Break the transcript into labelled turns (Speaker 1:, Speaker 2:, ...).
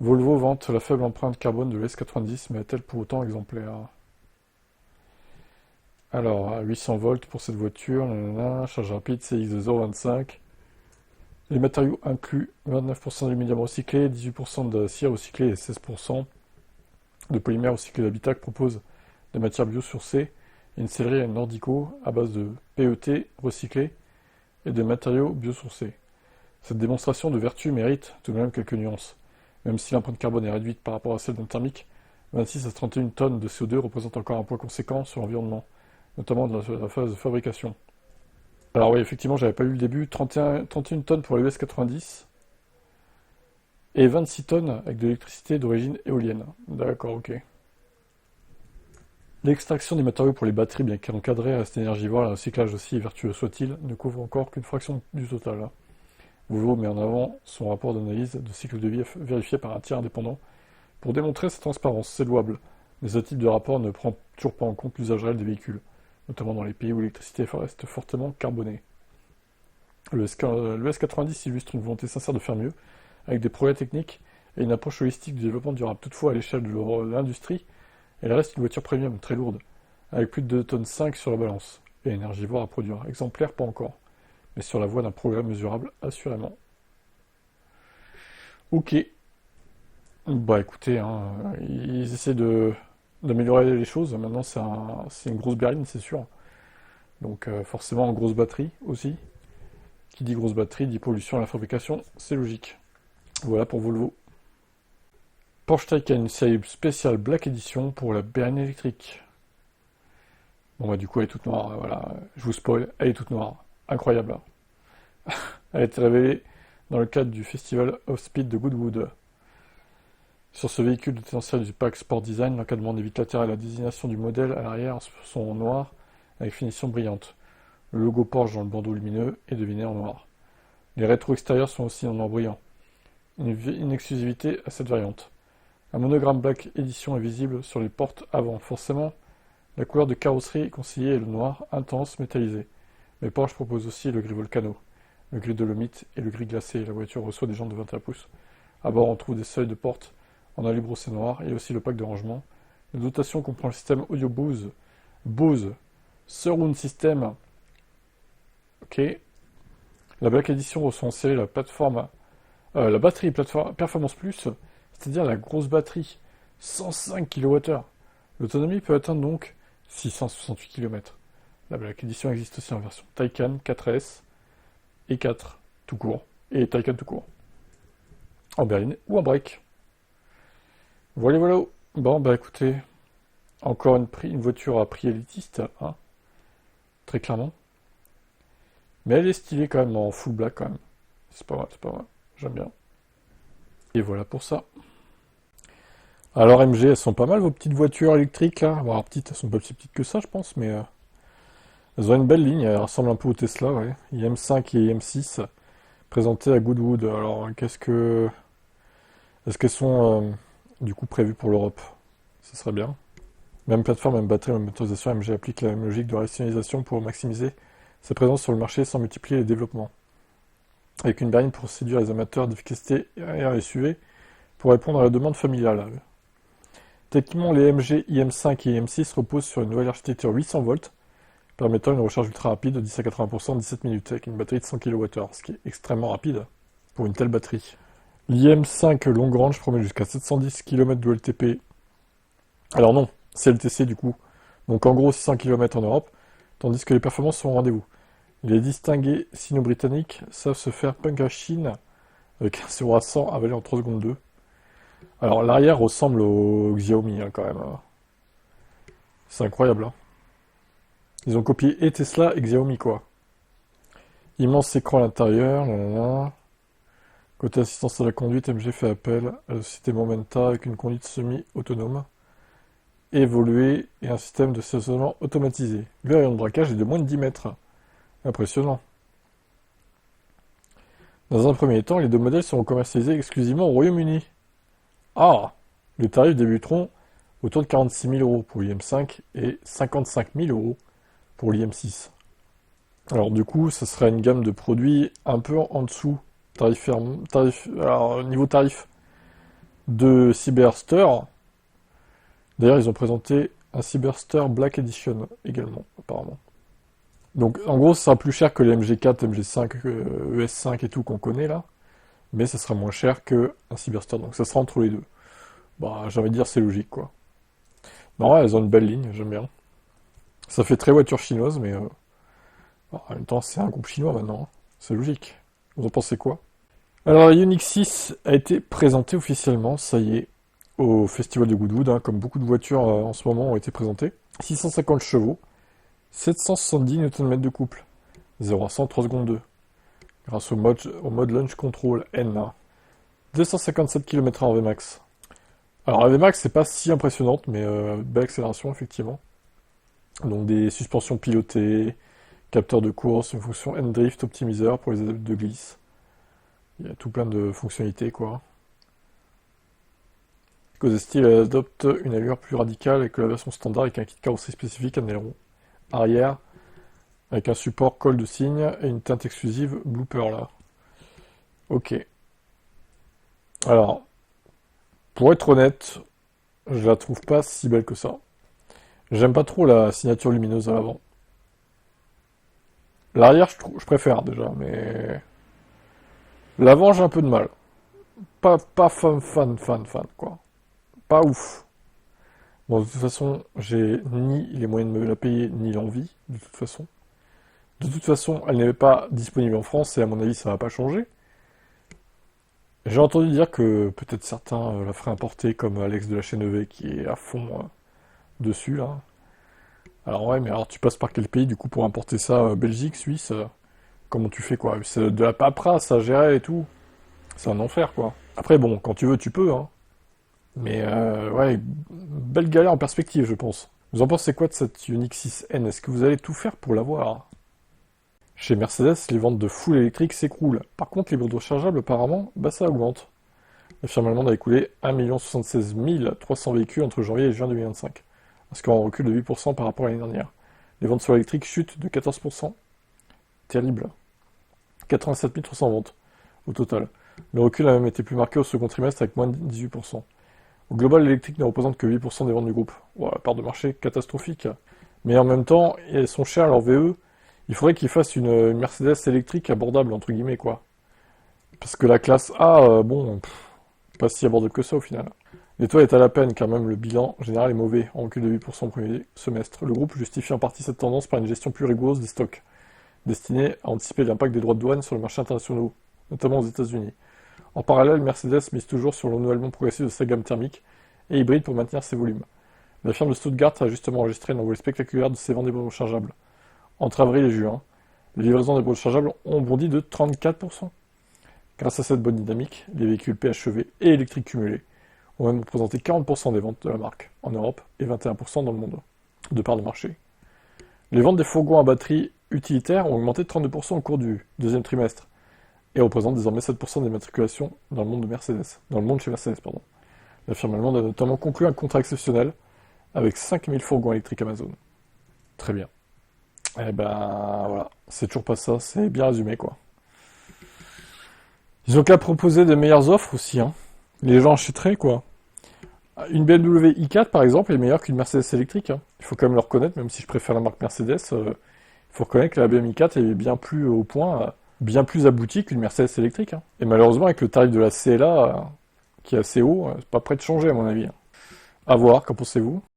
Speaker 1: Volvo vante la faible empreinte carbone de l'S90, mais est-elle pour autant exemplaire? Alors, 800 volts pour cette voiture, nanana, charge rapide, CX de 0,25. Les matériaux incluent 29% d'aluminium recyclé, 18% de cire recyclée et 16% de polymère recyclé. L'habitacle propose des matières biosourcées et une sellerie à Nordico à base de PET recyclé et de matériaux biosourcés. Cette démonstration de vertu mérite tout de même quelques nuances. Même si l'empreinte carbone est réduite par rapport à celle d'un thermique, 26 à 31 tonnes de CO2 représentent encore un poids conséquent sur l'environnement, notamment dans la phase de fabrication. Alors oui, effectivement, j'avais pas lu le début, 31 tonnes pour les US90 et 26 tonnes avec de l'électricité d'origine éolienne. D'accord, ok. L'extraction des matériaux pour les batteries, bien qu'encadrée, reste énergivore, le recyclage aussi vertueux soit-il, ne couvre encore qu'une fraction du total. Volvo met en avant son rapport d'analyse de cycle de vie vérifié par un tiers indépendant pour démontrer sa transparence. C'est louable, mais ce type de rapport ne prend toujours pas en compte l'usage réel des véhicules, notamment dans les pays où l'électricité reste fortement carbonée. Le S90 illustre une volonté sincère de faire mieux, avec des progrès techniques et une approche holistique du développement durable. Toutefois, à l'échelle de l'industrie, elle reste une voiture premium, très lourde, avec plus de 2,5 tonnes sur la balance, et énergivore à produire. Exemplaire, pas encore, mais sur la voie d'un progrès mesurable, assurément. Ok. Bah écoutez, hein, ils essaient d'améliorer les choses. Maintenant, c'est une grosse berline, c'est sûr. Donc forcément, grosse batterie aussi. Qui dit grosse batterie dit pollution à la fabrication, c'est logique. Voilà pour Volvo. Porsche Taycan, une série spéciale Black Edition pour la berline électrique. Bon bah du coup elle est toute noire, voilà, je vous spoil, elle est toute noire. Incroyable. Elle a été révélée dans le cadre du Festival of Speed de Goodwood. Sur ce véhicule de potentiel du pack Sport Design, l'encadrement des vitres latérales et la désignation du modèle à l'arrière sont en noir avec finition brillante. Le logo Porsche dans le bandeau lumineux est deviné en noir. Les rétros extérieurs sont aussi en noir brillant. Une exclusivité à cette variante. Un monogramme Black Edition est visible sur les portes avant. Forcément, la couleur de carrosserie conseillée est le noir intense métallisé. Mais Porsche propose aussi le gris Volcano, le gris Dolomite et le gris glacé. La voiture reçoit des jantes de 21 pouces. À bord, on trouve des seuils de porte en alu brossé noir et aussi le pack de rangement. La dotation comprend le système audio Bose Surround System. Ok. La Black Edition reçoit en série la batterie Performance Plus, c'est-à-dire la grosse batterie, 105 kWh. L'autonomie peut atteindre donc 668 km. La Black Edition existe aussi en version Taycan 4S et 4 tout court, et Taycan tout court, en berline ou en break. Voilà, voilà. Bon, bah écoutez, encore une voiture à prix élitiste, hein, très clairement. Mais elle est stylée quand même en full black quand même. C'est pas mal, c'est pas mal. J'aime bien. Et voilà pour ça. Alors MG, elles sont pas mal vos petites voitures électriques là. Bon, alors petites, elles sont pas si petites que ça je pense, mais elles ont une belle ligne, elles ressemblent un peu au Tesla, ouais. IM5 et IM6 présentées à Goodwood. Alors est-ce qu'elles sont du coup prévues pour l'Europe? Ce serait bien. Même plateforme, même batterie, même motorisation, MG applique la même logique de rationalisation pour maximiser sa présence sur le marché sans multiplier les développements. Avec une berline pour séduire les amateurs d'efficacité RR et SUV pour répondre à la demande familiale. Techniquement, les MG IM5 et IM6 reposent sur une nouvelle architecture 800 volts, permettant une recharge ultra rapide de 10 à 80% en 17 minutes, avec une batterie de 100 kWh, ce qui est extrêmement rapide pour une telle batterie. L'IM5 long range promet jusqu'à 710 km de LTP. Alors non, c'est LTC du coup. Donc en gros 600 km en Europe, tandis que les performances sont au rendez-vous. Les distingués sino-britanniques savent se faire punk à Chine avec un 0 à 100 avalé en 3 secondes 2. Alors l'arrière ressemble au Xiaomi hein, quand même. C'est incroyable. Hein. Ils ont copié et Tesla et Xiaomi quoi. Immense écran à l'intérieur. Nanana. Côté assistance à la conduite, MG fait appel à la société Momenta avec une conduite semi-autonome évoluée et un système de stationnement automatisé. Le rayon de braquage est de moins de 10 mètres. Impressionnant. Dans un premier temps, les deux modèles seront commercialisés exclusivement au Royaume-Uni. Ah! Les tarifs débuteront autour de 46 000 euros pour l'IM5 et 55 000 euros pour l'IM6. Alors du coup, ça serait une gamme de produits un peu en dessous. Alors, niveau tarif, de Cyberster. D'ailleurs, ils ont présenté un Cyberster Black Edition également, apparemment. Donc, en gros, ça sera plus cher que les MG4, MG5, ES5 et tout qu'on connaît là, mais ça sera moins cher qu'un Cyberster. Donc, ça sera entre les deux. Bah, j'ai envie de dire, c'est logique, quoi. Non, elles ont une belle ligne, j'aime bien. Ça fait très voiture chinoise, mais en même temps, c'est un groupe chinois maintenant, hein. C'est logique. Vous en pensez quoi? Alors, la Ioniq 6 a été présentée officiellement, ça y est, au Festival de Goodwood, hein, comme beaucoup de voitures en ce moment ont été présentées. 650 chevaux, 770 Nm de couple, 0 à 100 3 secondes 2, grâce au mode Launch Control N, là. 257 km/h en Vmax. Alors, la Vmax, c'est pas si impressionnante, mais belle accélération, effectivement. Donc, des suspensions pilotées, capteur de course, une fonction N-Drift optimiseur pour les adeptes de glisse. Il y a tout plein de fonctionnalités, quoi. Cause style, elle adopte une allure plus radicale que la version standard avec un kit carrosserie spécifique, un aileron arrière, avec un support colle de cygne et une teinte exclusive Blooper là. Ok. Alors, pour être honnête, je la trouve pas si belle que ça. J'aime pas trop la signature lumineuse à l'avant. L'arrière, je préfère déjà, mais l'avant, j'ai un peu de mal. Pas fan, quoi. Pas ouf. Bon, de toute façon, j'ai ni les moyens de me la payer, ni l'envie, de toute façon. De toute façon, elle n'est pas disponible en France, et à mon avis, ça va pas changer. J'ai entendu dire que peut-être certains la feraient importer, comme Alex de la chaîne EV, qui est à fond dessus, là. Alors ouais, mais alors tu passes par quel pays, du coup, pour importer ça? Belgique, Suisse? Comment tu fais, quoi? C'est de la paperasse à gérer et tout. C'est un enfer, quoi. Après, bon, quand tu veux, tu peux, hein. Mais ouais, belle galère en perspective, je pense. Vous en pensez quoi de cette Ioniq 6N? Est-ce que vous allez tout faire pour l'avoir? Chez Mercedes, les ventes de full électrique s'écroulent. Par contre, les motos rechargeables, apparemment, bah ça augmente. La firme allemande a écoulé 1 076 300 véhicules entre janvier et juin 2025, ce qui est en recul de 8% par rapport à l'année dernière. Les ventes sur électrique chutent de 14%. Terrible. 87 300 ventes au total. Le recul a même été plus marqué au second trimestre avec moins de 18%. Au global, l'électrique ne représente que 8% des ventes du groupe. Voilà, part de marché catastrophique. Mais en même temps, elles sont chères leurs VE. Il faudrait qu'ils fassent une Mercedes électrique abordable, entre guillemets, quoi. Parce que la classe A, bon, pas si abordable que ça au final. L'étoile est à la peine, car même le bilan général est mauvais, en recul de 8% au premier semestre. Le groupe justifie en partie cette tendance par une gestion plus rigoureuse des stocks, destinée à anticiper l'impact des droits de douane sur le marché international, notamment aux États-Unis. En parallèle, Mercedes mise toujours sur le renouvellement progressif de sa gamme thermique et hybride pour maintenir ses volumes. La firme de Stuttgart a justement enregistré un envol spectaculaire de ses ventes des bornes rechargeables. Entre avril et juin, les livraisons des bornes rechargeables ont bondi de 34%. Grâce à cette bonne dynamique, les véhicules PHEV et électriques cumulés ont même représenté 40% des ventes de la marque en Europe et 21% dans le monde, de part de marché. Les ventes des fourgons à batterie utilitaires ont augmenté de 32% au cours du deuxième trimestre et représentent désormais 7% des matriculations dans le monde chez Mercedes, pardon. La firme allemande a notamment conclu un contrat exceptionnel avec 5000 fourgons électriques Amazon. Très bien. Eh ben voilà, c'est toujours pas ça, c'est bien résumé quoi. Ils ont qu'à proposer des meilleures offres aussi, hein. Les gens achèteraient quoi. Une BMW i4 par exemple est meilleure qu'une Mercedes électrique, hein. Il faut quand même le reconnaître, même si je préfère la marque Mercedes, il faut reconnaître que la BMW i4 est bien plus au point, bien plus aboutie qu'une Mercedes électrique, hein. Et malheureusement avec le tarif de la CLA qui est assez haut, c'est pas prêt de changer à mon avis, hein. À voir, qu'en pensez-vous?